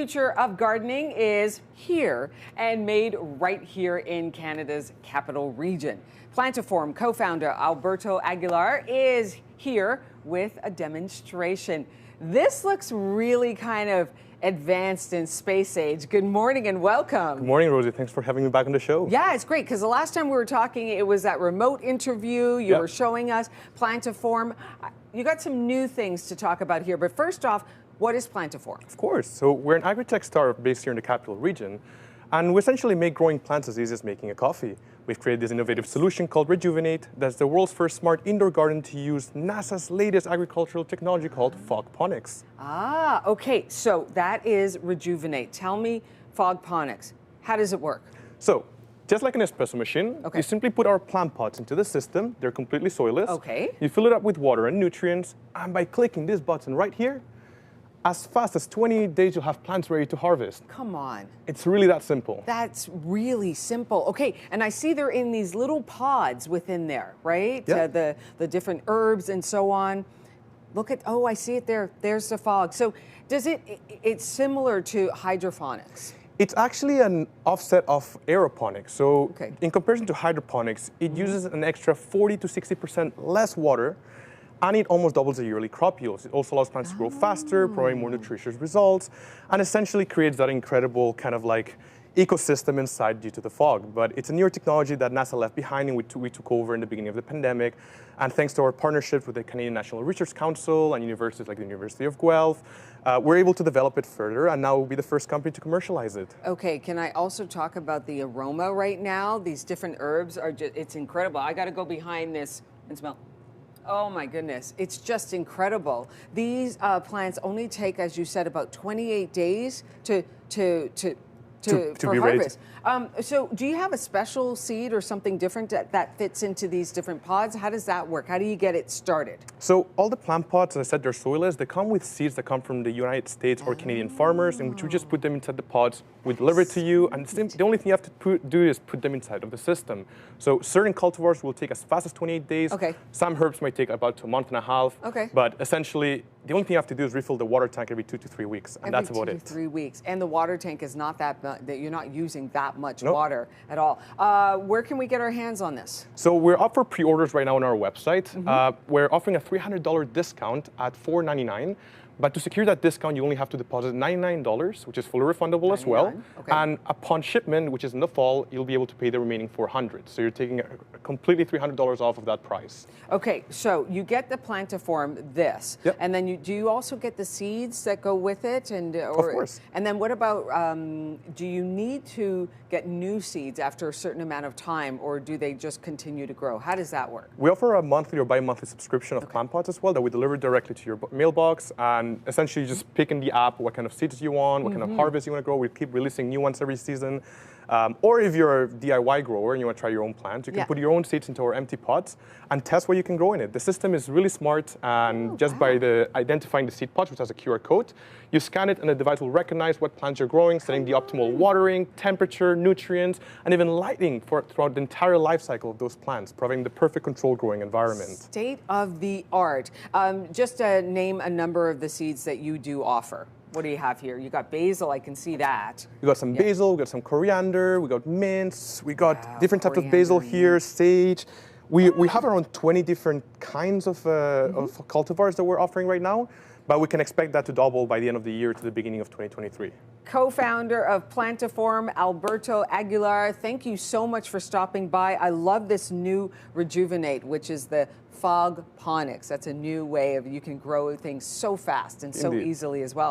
Future of gardening is here and made right here in Canada's capital region. Plantaform co-founder Alberto Aguilar is here with a demonstration. This looks really kind of advanced in space age. Good morning and welcome. Good morning, Rosey. Thanks for having me back on the show. Yeah, it's great because the last time we were talking, it was that remote interview. You were showing us Plantaform. You got some new things to talk about here, but first off, what is Plantaform? Of course. So we're an agri-tech startup based here in the capital region, and we essentially make growing plants as easy as making a coffee. We've created this innovative solution called Rejuvenate that's the world's first smart indoor garden to use NASA's latest agricultural technology called fogponics. Ah, okay. So that is Rejuvenate. Tell me fogponics. How does it work? So, just like an espresso machine, you simply put our plant pots into the system. They're completely soilless. Okay. You fill it up with water and nutrients, and by clicking this button right here, as fast as 28 days, you'll have plants ready to harvest. Come on. It's really that simple. That's really simple. Okay, and I see they're in these little pods within there, right? Yeah. The different herbs and so on. Look at, oh, I see it there. There's the fog. So it's similar to hydroponics. It's actually an offset of aeroponics. So in comparison to hydroponics, it uses an extra 40 to 60% less water, and it almost doubles the yearly crop yields. It also allows plants to grow faster, providing more nutritious results, and essentially creates that incredible kind of like ecosystem inside due to the fog. But it's a newer technology that NASA left behind and we took over in the beginning of the pandemic. And thanks to our partnership with the Canadian National Research Council and universities like the University of Guelph, we're able to develop it further, and now we'll be the first company to commercialize it. Okay, can I also talk about the aroma right now? These different herbs are just, it's incredible. I gotta go behind this and smell. Oh my goodness, it's just incredible. These plants only take, as you said, about 28 days to be harvest. So do you have a special seed or something different that fits into these different pods? How does that work? How do you get it started? So all the plant pots, as I said, they're soilless. They come with seeds that come from the United States or Canadian farmers, in which we just put them inside the pods. We deliver it to you, and the only thing you have to do is put them inside of the system. So certain cultivars will take as fast as 28 days. Okay. Some herbs might take about a month and a half. Okay. But essentially, the only thing you have to do is refill the water tank every 2 to 3 weeks, and that's about it. Every 2 to 3 weeks. And the water tank is not that you're not using that much water at all. Where can we get our hands on this? So we're up for pre-orders right now on our website. We're offering a $300 discount at $499. But to secure that discount, you only have to deposit $99, which is fully refundable as well. Okay. And upon shipment, which is in the fall, you'll be able to pay the remaining $400. So you're taking completely $300 off of that price. Okay, so you get the Plantaform and then do you also get the seeds that go with it? Of course. And then what about, do you need to get new seeds after a certain amount of time, or do they just continue to grow? How does that work? We offer a monthly or bi-monthly subscription of plant pots as well that we deliver directly to your mailbox, and essentially just pick in the app what kind of seeds you want, what kind of harvest you want to grow. We keep releasing new ones every season. Or if you're a DIY grower and you want to try your own plants, you can put your own seeds into our empty pots and test what you can grow in it. The system is really smart, and by identifying the seed pot, which has a QR code, you scan it and the device will recognize what plants you're growing, setting the optimal watering, temperature, nutrients, and even lighting throughout the entire life cycle of those plants, providing the perfect controlled growing environment. State of the art. Just name a number of the seeds that you do offer. What do you have here? You got basil, I can see that. We got some basil, we got some coriander, we got mints, we got different types of basil here, sage. We have around 20 different kinds of cultivars that we're offering right now, but we can expect that to double by the end of the year to the beginning of 2023. Co-founder of Plantaform, Alberto Aguilar, thank you so much for stopping by. I love this new Rejuvenate, which is the fogponics. That's a new way of you can grow things so fast and so easily as well.